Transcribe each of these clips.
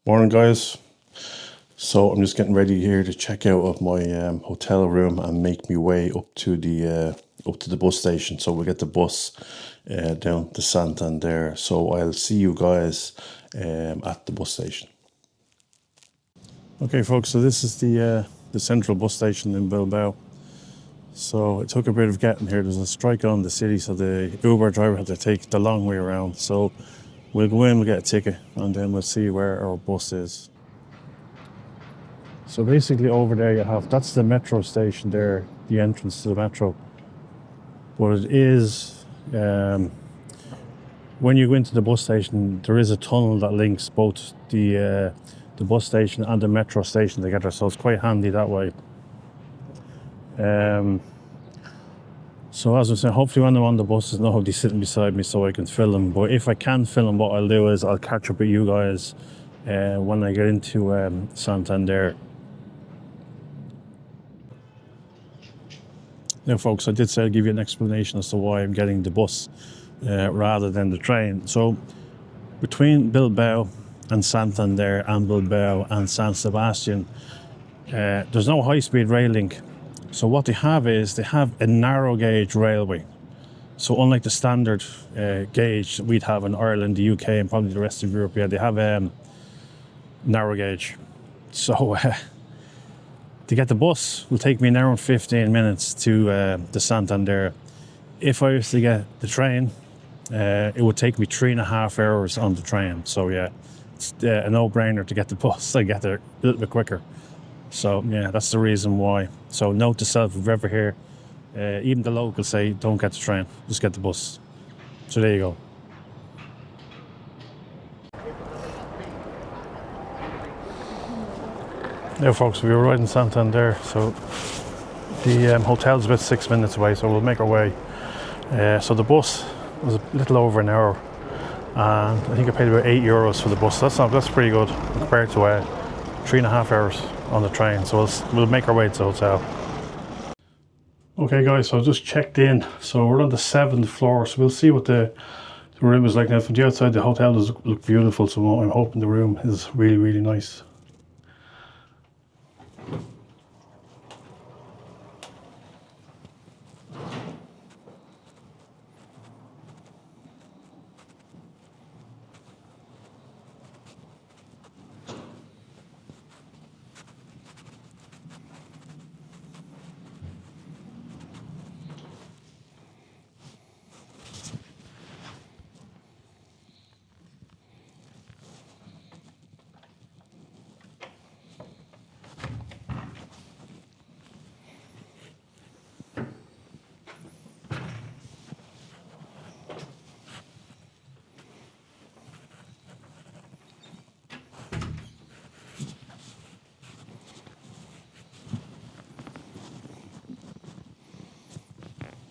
Morning, guys. So I'm just getting ready here to check out of my hotel room and make my way up to the bus station. So we'll get the bus down to Santander. So I'll see you guys at the bus station. Okay, folks. So this is the central bus station in Bilbao. So it took a bit of getting here. There's a strike on the city, so the Uber driver had to take the long way around. So we'll go in, we'll get a ticket, and then we'll see where our bus is. So basically over there you have, that's the metro station there, the entrance to the metro. But it is, when you go into the bus station, there is a tunnel that links both the bus station and the metro station together. So it's quite handy that way. So as I was saying, hopefully when I'm on the bus, there's nobody sitting beside me so I can film. But if I can film, what I'll do is I'll catch up with you guys when I get into Santander. Now, folks, I did say I'd give you an explanation as to why I'm getting the bus rather than the train. So between Bilbao and Santander and Bilbao and San Sebastian, there's no high-speed rail link. So what they have is they have a narrow gauge railway. So unlike the standard gauge that we'd have in Ireland, the UK, and probably the rest of Europe, yeah, they have narrow gauge. So to get the bus will take me an hour and 15 minutes to the Santander. If I was to get the train, it would take me 3.5 hours on the train. So yeah, it's a no-brainer to get the bus. I get there a little bit quicker. So yeah, that's the reason why. So note to self, if you're ever here, even the locals say, don't get the train, just get the bus. So there you go. Now, folks, we arrived in Santander. So the hotel's about 6 minutes away, so we'll make our way. So the bus was a little over an hour, and I think I paid about €8 for the bus. That's pretty good compared to 3.5 hours on the train. So we'll make our way to the hotel. Okay, guys, so I just checked in. So we're on the 7th floor, so we'll see what the room is like. Now, from the outside, the hotel does look beautiful, so I'm hoping the room is really, really nice.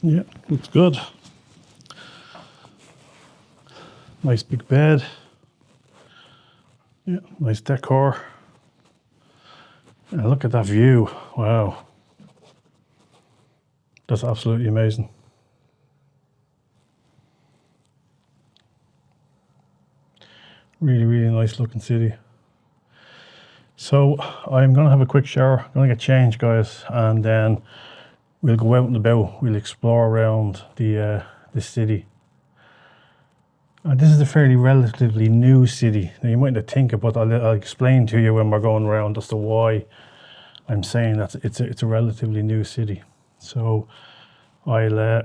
Yeah, looks good. Nice big bed. Yeah, nice decor. And look at that view. Wow. That's absolutely amazing. Really, really nice looking city. So I'm gonna have a quick shower. I'm gonna get changed, guys, and then we'll go out and about. We'll explore around the city. And this is a fairly relatively new city. Now you might not think it, but I'll explain to you when we're going around as to why I'm saying that it's a relatively new city. So I'll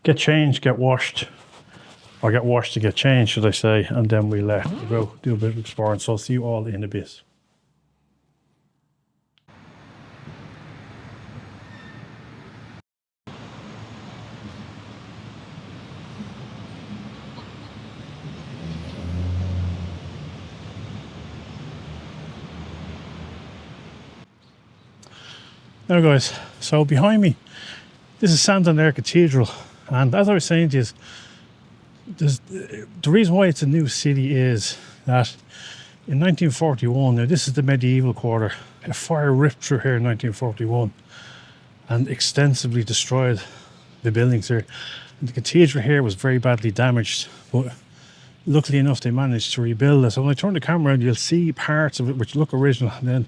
get changed, get washed, or get washed to get changed, should I say, and then we'll go do a bit of exploring. So I'll see you all in a bit. Now, guys, so behind me, this is Santander Cathedral, and as I was saying to you, the reason why it's a new city is that in 1941, now this is the medieval quarter, a fire ripped through here in 1941 and extensively destroyed the buildings here. And the cathedral here was very badly damaged, but luckily enough, they managed to rebuild it. So when I turn the camera around, you'll see parts of it which look original, and then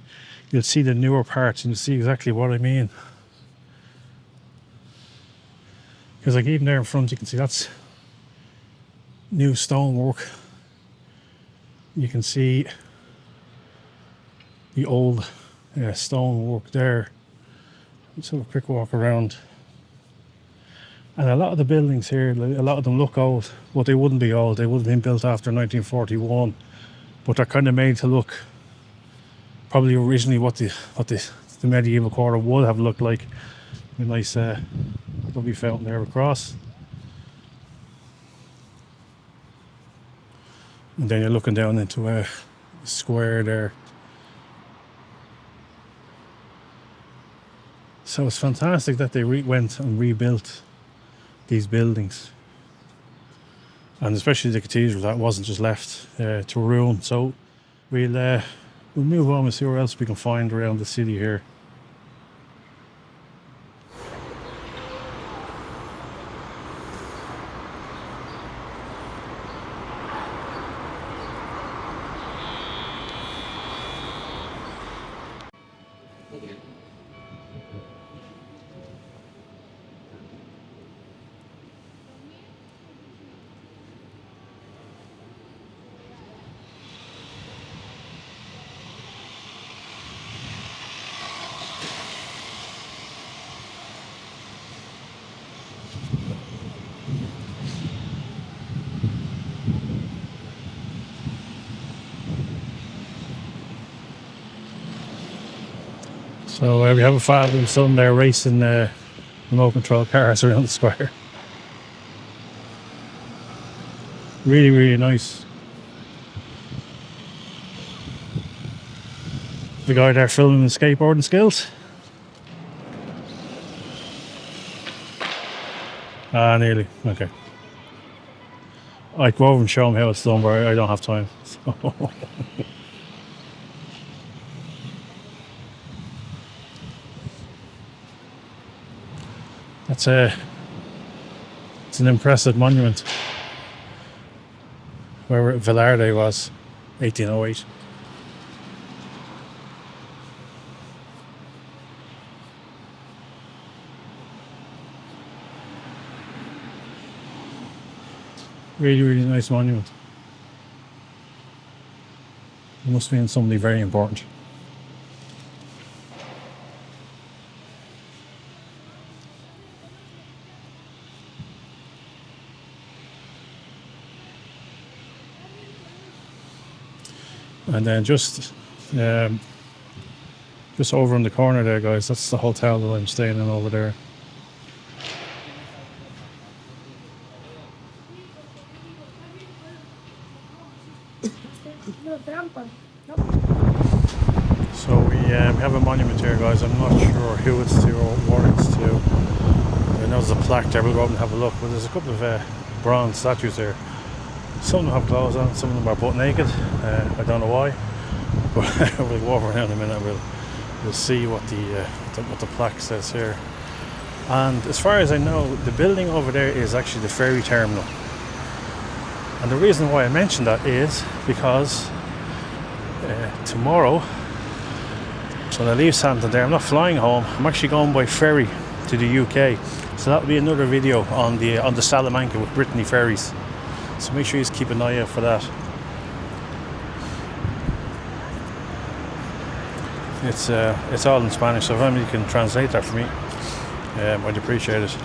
you'll see the newer parts, and you'll see exactly what I mean. Because like even there in front, you can see that's new stonework. You can see the old stonework there. Let's have a quick walk around. And a lot of the buildings here, a lot of them look old, but they wouldn't be old. They would have been built after 1941, but they're kind of made to look probably originally what the medieval quarter would have looked like. A nice lovely fountain there across. And then you're looking down into a square there. So it's fantastic that they went and rebuilt these buildings. And especially the cathedral, that wasn't just left to ruin. So we'll move on and see where else we can find around the city here. So we have a father and son there racing remote control cars around the square. Really, really nice. The guy there filming his skateboarding skills. Ah, nearly. Okay. I'd go over and show him how it's done, but I don't have time. So. It's an impressive monument. Where Velarde was, 1808. Really, really nice monument. It must have been somebody very important. And then just over in the corner there, guys, that's the hotel that I'm staying in over there. So we have a monument here, guys. I'm not sure who it's to or what it's to. I know there's a plaque there. We'll go up and have a look. But there's a couple of bronze statues there. Some of them have clothes on, some of them are butt naked. I don't know why, but we'll go over around in a minute. We'll see what the plaque says here. And as far as I know, the building over there is actually the ferry terminal. And the reason why I mention that is because tomorrow, so when I leave Santander, I'm not flying home. I'm actually going by ferry to the UK. So that'll be another video on the Salamanca with Brittany ferries. So make sure you keep an eye out for that. It's all in Spanish, so if anybody can translate that for me, I'd appreciate it.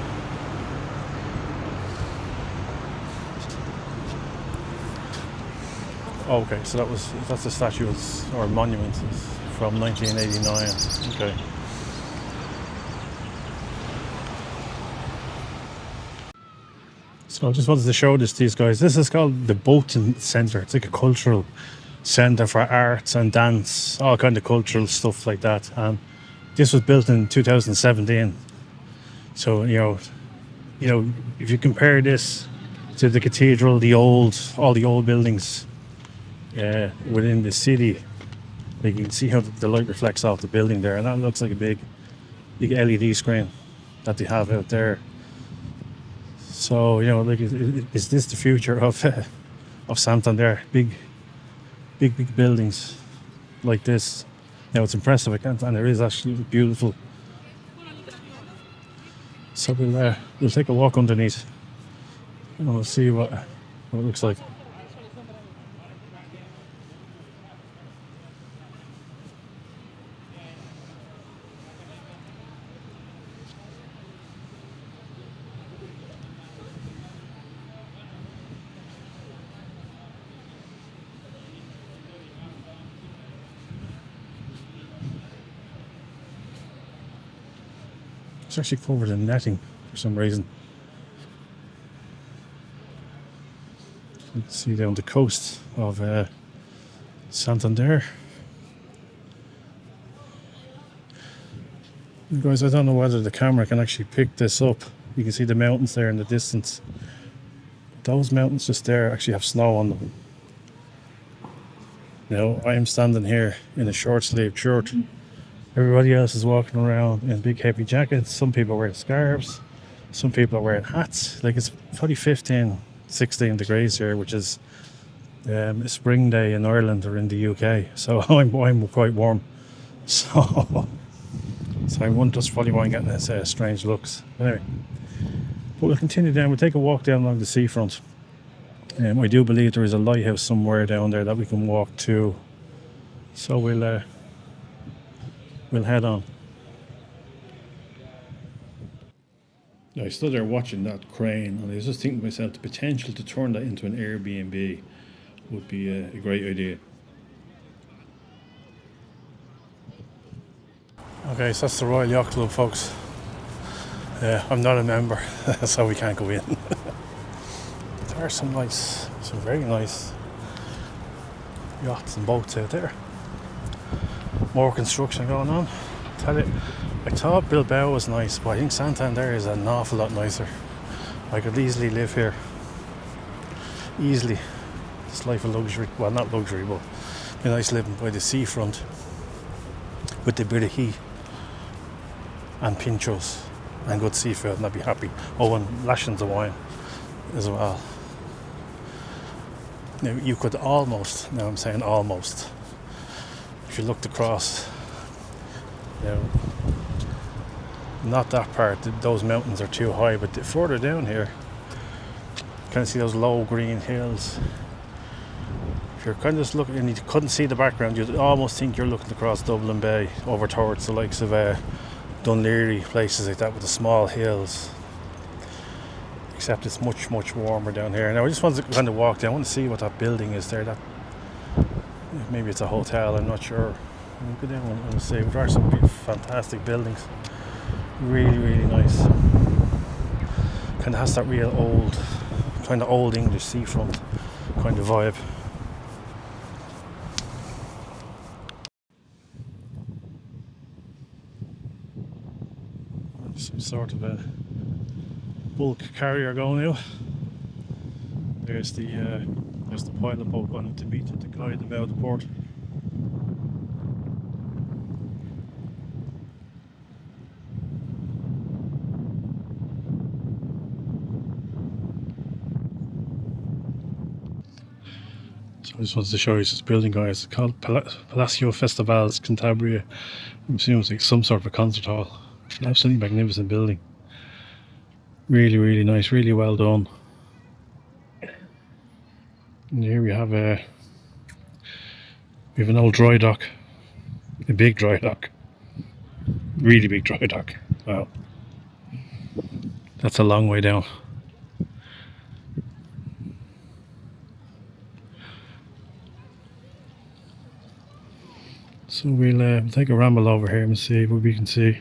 Okay, so that's the statue or monument from 1989. Okay. So I just wanted to show this to these guys. This is called the Boating Centre. It's like a cultural centre for arts and dance, all kind of cultural stuff like that. And this was built in 2017. So you know, if you compare this to the cathedral, all the old buildings within the city, like you can see how the light reflects off the building there, and that looks like a big LED screen that they have out there. So like, is this the future of of Santander. Big buildings like this. Now it's impressive, I can't, and it is actually beautiful. So we'll take a walk underneath and we'll see what it looks like. It's actually covered in netting for some reason. You can see down the coast of Santander. Guys, I don't know whether the camera can actually pick this up. You can see the mountains there in the distance. Those mountains just there actually have snow on them. Now, I am standing here in a short-sleeved shirt. Everybody else is walking around in big heavy jackets. Some people are wearing scarves. Some people are wearing hats. Like, it's probably 15, 16 degrees here, which is a spring day in Ireland or in the UK. So I'm quite warm. So I won't just probably won't get this strange looks. Anyway, but we'll continue down. We'll take a walk down along the seafront. I do believe there is a lighthouse somewhere down there that we can walk to. So we'll head on. I stood there watching that crane, and I was just thinking to myself, the potential to turn that into an Airbnb would be a great idea. Okay, so that's the Royal Yacht Club, folks. I'm not a member, so we can't go in. There are some very nice yachts and boats out there. More construction going on. Tell you, I thought Bilbao was nice, but I think Santander is an awful lot nicer. I could easily live here. Easily. This life of luxury. Well, not luxury, but a nice living by the seafront with a bit of heat and pinchos and good seafood, and I'd be happy. Oh, and lashings of wine as well. Now, you could almost, now I'm saying almost, if you looked across, not that part, those mountains are too high, but further down here, you kind of see those low green hills. If you're kind of just looking and you couldn't see the background, you'd almost think you're looking across Dublin Bay over towards the likes of Dunleary, places like that with the small hills. Except it's much warmer down here. Now I just wanted to kind of walk down. I want to see what that building is there. That maybe it's a hotel, I'm not sure. We'll go down and see. There are some fantastic buildings. Really nice. Kind of has that real old English seafront kind of vibe. Some sort of a bulk carrier going out. There's the pilot boat going to meet the guy at the bow of the port. So I just wanted to show you this building, guys. It's called Palacio Festivals Cantabria. I'm assuming it's like some sort of a concert hall. It's an absolutely magnificent building. Really nice, really well done. And here we have an old dry dock, a big dry dock, really big dry dock. Wow, that's a long way down. So we'll take a ramble over here and see what we can see.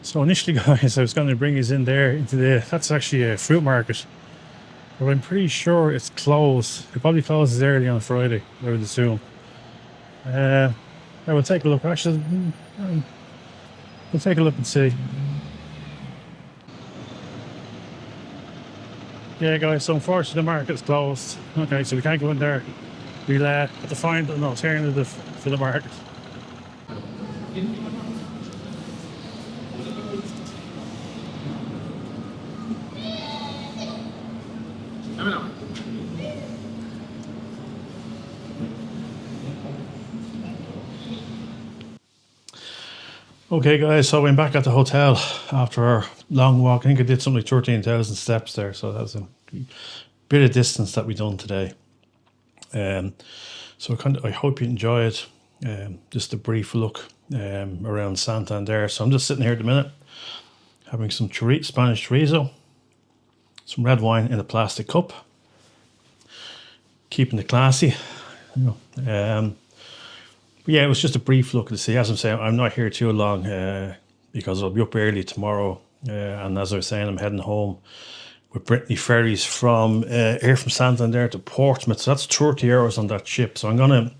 So initially, guys, I was going to bring you in there into that's actually a fruit market, but I'm pretty sure it's closed. It probably closes early on Friday, I would assume. I will take a look. Actually, we'll take a look and see. Yeah, guys, so unfortunately the market's closed. Okay, so we can't go in there. We'll have to find an alternative for the market. Okay, guys, so I'm back at the hotel after our long walk. I think I did something like 13,000 steps there, so that was a bit of distance that we done today. So I hope you enjoy it. Just a brief look around Santander. So I'm just sitting here at the minute, having some Spanish chorizo, some red wine in a plastic cup, keeping it classy. Yeah, it was just a brief look to see. As I'm saying, I'm not here too long because I'll be up early tomorrow. And as I was saying, I'm heading home with Brittany ferries from Santander to Portsmouth. So that's 30 hours on that ship. So I'm going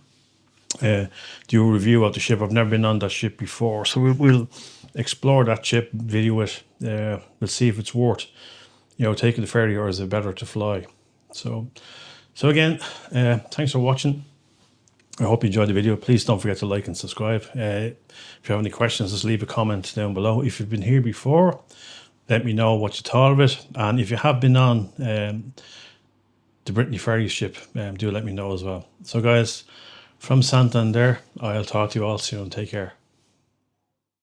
to do a review of the ship. I've never been on that ship before. So we'll explore that ship, video it. We'll see if it's worth, taking the ferry, or is it better to fly. So again, thanks for watching. I hope you enjoyed the video. Please don't forget to like and subscribe. If you have any questions, just leave a comment down below. If you've been here before, let me know what you thought of it. And if you have been on the Brittany ferry ship, do let me know as well. So guys, from Santander, I'll talk to you all soon. Take care.